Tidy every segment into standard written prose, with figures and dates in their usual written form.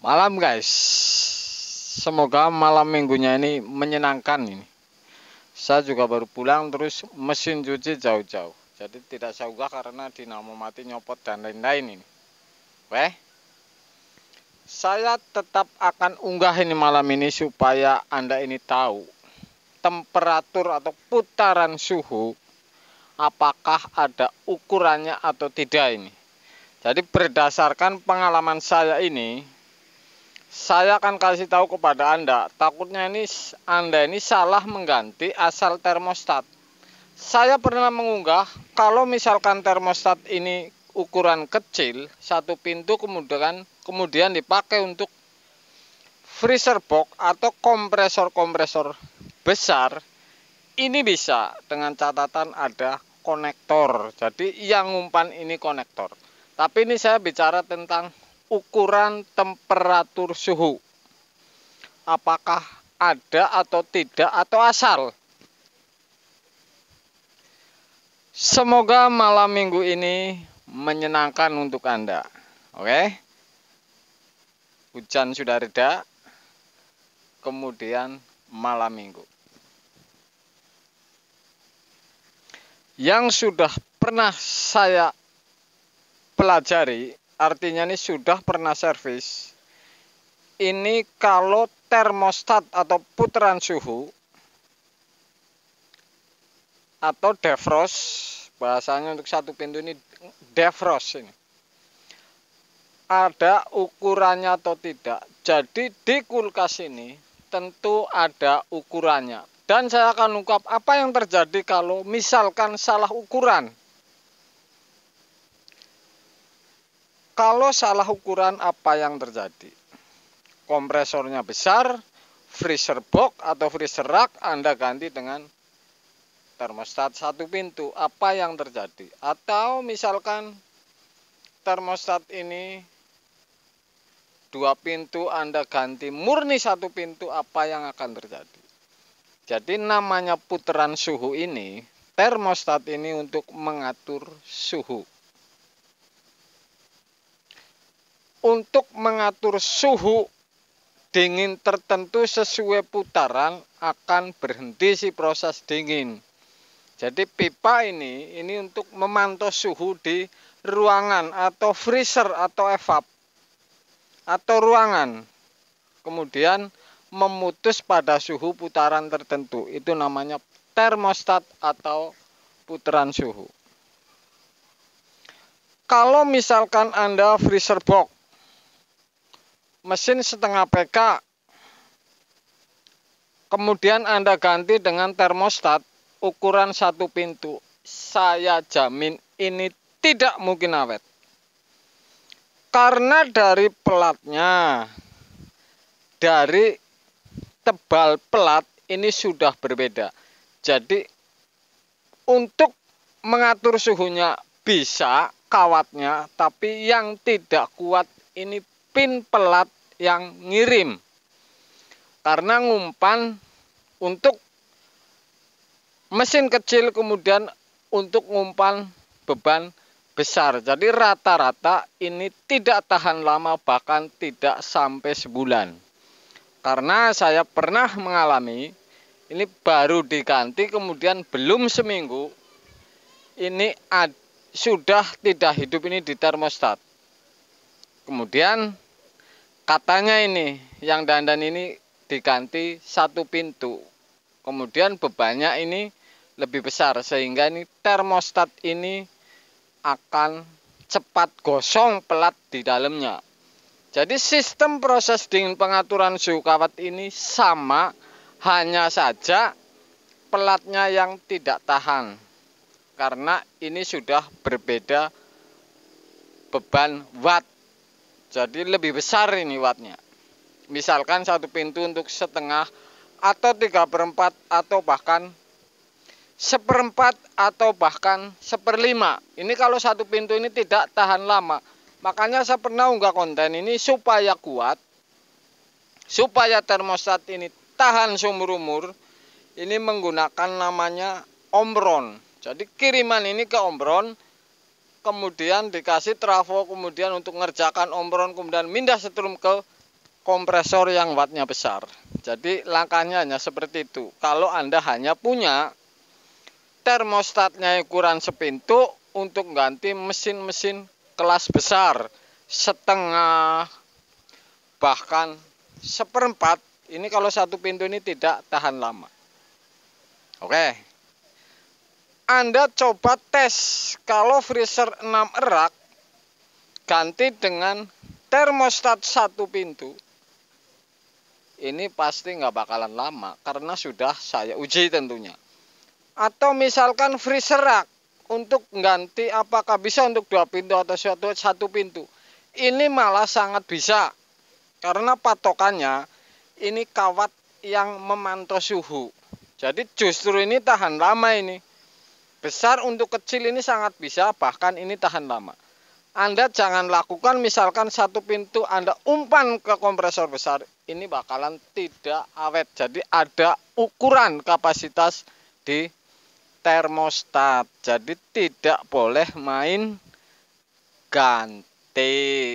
Malam guys, semoga malam minggunya ini menyenangkan ini. Saya juga baru pulang terus mesin cuci jauh-jauh, jadi tidak saya unggah karena dinamo mati nyopot dan lain-lain ini. Saya tetap akan unggah ini malam ini supaya Anda ini tahu temperatur atau putaran suhu apakah ada ukurannya atau tidak ini. Jadi berdasarkan pengalaman saya ini, saya akan kasih tahu kepada Anda, takutnya ini Anda ini salah mengganti asal termostat. Saya pernah mengunggah kalau misalkan termostat ini ukuran kecil, satu pintu kemudian dipakai untuk freezer box atau kompresor besar, ini bisa dengan catatan ada konektor. Jadi yang ngumpan ini konektor. Tapi ini saya bicara tentang ukuran temperatur suhu. Apakah ada atau tidak atau asal. Semoga malam minggu ini menyenangkan untuk Anda. Oke? Hujan sudah reda. Kemudian malam minggu. Yang sudah pernah saya pelajari, artinya ini sudah pernah servis. Ini kalau termostat atau putaran suhu atau defrost, bahasanya untuk satu pintu ini defrost ini. Ada ukurannya atau tidak. Jadi di kulkas ini tentu ada ukurannya. Dan saya akan ungkap apa yang terjadi kalau misalkan salah ukuran. Kalau salah ukuran apa yang terjadi? Kompresornya besar, freezer box atau freezer rack Anda ganti dengan termostat satu pintu. Apa yang terjadi? Atau misalkan termostat ini dua pintu Anda ganti murni satu pintu, apa yang akan terjadi? Jadi namanya putaran suhu ini, termostat ini untuk mengatur suhu. Untuk mengatur suhu dingin tertentu sesuai putaran akan berhenti si proses dingin. Jadi pipa ini untuk memantau suhu di ruangan atau freezer atau evap atau ruangan. Kemudian memutus pada suhu putaran tertentu. Itu namanya termostat atau putaran suhu. Kalau misalkan Anda freezer box mesin setengah PK, kemudian Anda ganti dengan termostat ukuran satu pintu, saya jamin ini tidak mungkin awet. Karena dari pelatnya, dari tebal pelat ini sudah berbeda. Jadi untuk mengatur suhunya bisa kawatnya, tapi yang tidak kuat ini pin pelat yang ngirim. Karena ngumpan untuk mesin kecil, kemudian untuk ngumpan beban besar. Jadi rata-rata ini tidak tahan lama, bahkan tidak sampai sebulan. Karena saya pernah mengalami, ini baru diganti kemudian belum seminggu ini sudah tidak hidup ini di termostat. Kemudian katanya ini yang dandan ini diganti satu pintu. Kemudian bebannya ini lebih besar sehingga ini termostat ini akan cepat gosong pelat di dalamnya. Jadi sistem proses dingin pengaturan suhu kawat ini sama, hanya saja pelatnya yang tidak tahan. Karena ini sudah berbeda beban watt. Jadi lebih besar ini wattnya. Misalkan satu pintu untuk setengah atau 3/4 atau bahkan 1/4 atau bahkan 1/5. Ini kalau satu pintu ini tidak tahan lama. Makanya saya pernah unggah konten ini supaya kuat, supaya termostat ini tahan seumur umur. Ini menggunakan namanya ombron. Jadi kiriman ini ke ombron, kemudian dikasih trafo, kemudian untuk ngerjakan ombron, kemudian pindah setrum ke kompresor yang wattnya besar. Jadi langkahnya hanya seperti itu. Kalau Anda hanya punya termostatnya ukuran sepintu, untuk ganti mesin-mesin kelas besar, setengah, bahkan seperempat, ini kalau satu pintu ini tidak tahan lama. Oke, Anda coba tes kalau freezer 6 rak ganti dengan termostat satu pintu, ini pasti nggak bakalan lama karena sudah saya uji tentunya. Atau misalkan freezer rak untuk ganti apakah bisa untuk 2 pintu atau satu pintu, ini malah sangat bisa karena patokannya ini kawat yang memantau suhu. Jadi justru ini tahan lama ini. Besar untuk kecil ini sangat bisa, bahkan ini tahan lama. Anda jangan lakukan misalkan satu pintu Anda umpan ke kompresor besar, ini bakalan tidak awet. Jadi ada ukuran kapasitas di termostat. Jadi tidak boleh main ganti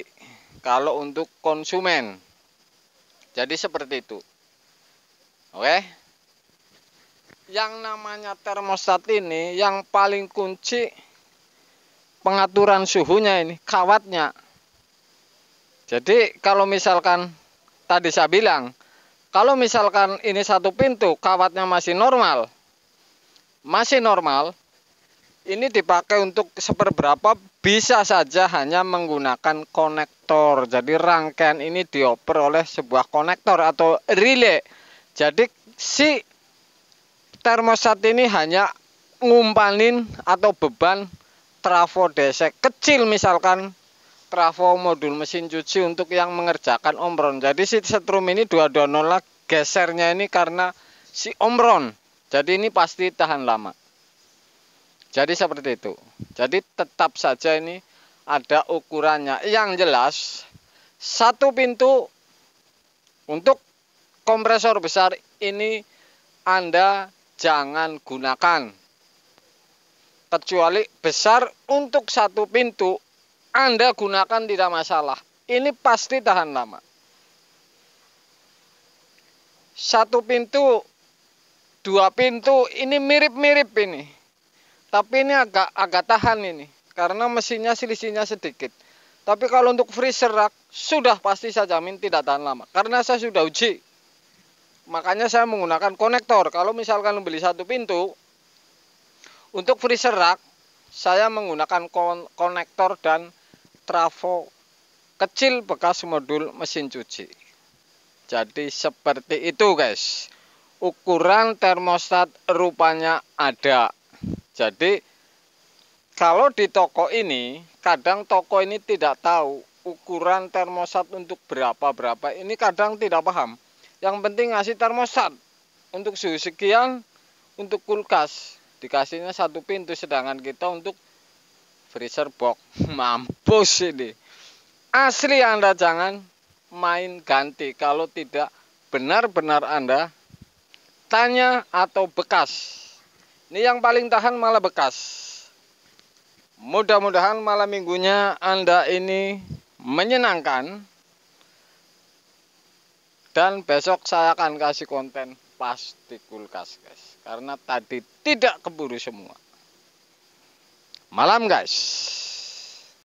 kalau untuk konsumen. Jadi seperti itu. Oke. Yang namanya termostat ini yang paling kunci pengaturan suhunya ini kawatnya. Jadi kalau misalkan tadi saya bilang, kalau misalkan ini satu pintu kawatnya masih normal, ini dipakai untuk seperberapa bisa saja hanya menggunakan konektor. Jadi rangkaian ini dioper oleh sebuah konektor atau relay. Jadi si termostat ini hanya ngumpanin atau beban trafo DC kecil, misalkan trafo modul mesin cuci untuk yang mengerjakan omron. Jadi si setrum ini 220 gesernya ini karena si omron. Jadi ini pasti tahan lama. Jadi seperti itu. Jadi tetap saja ini ada ukurannya. Yang jelas satu pintu untuk kompresor besar ini Anda jangan gunakan. Kecuali besar untuk satu pintu Anda gunakan tidak masalah. Ini pasti tahan lama. Satu pintu, 2 pintu ini mirip-mirip ini. Tapi ini agak tahan ini karena mesinnya selisihnya sedikit. Tapi kalau untuk freezer rack sudah pasti saya jamin tidak tahan lama karena saya sudah uji. Makanya saya menggunakan konektor. Kalau misalkan beli satu pintu, untuk freezer rack saya menggunakan konektor dan trafo kecil bekas modul mesin cuci. Jadi seperti itu guys. Ukuran termostat rupanya ada. Jadi kalau di toko ini, kadang toko ini tidak tahu ukuran termostat untuk berapa. Ini kadang tidak paham. Yang penting ngasih termostat untuk suhu sekian, untuk kulkas dikasihnya satu pintu, sedangkan kita untuk freezer box mampus ini. Asli Anda jangan main ganti kalau tidak benar-benar Anda tanya atau bekas. Ini yang paling tahan malah bekas. Mudah-mudahan malam minggunya Anda ini menyenangkan. Dan besok saya akan kasih konten pasti kulkas guys. Karena tadi tidak keburu semua. Malam guys.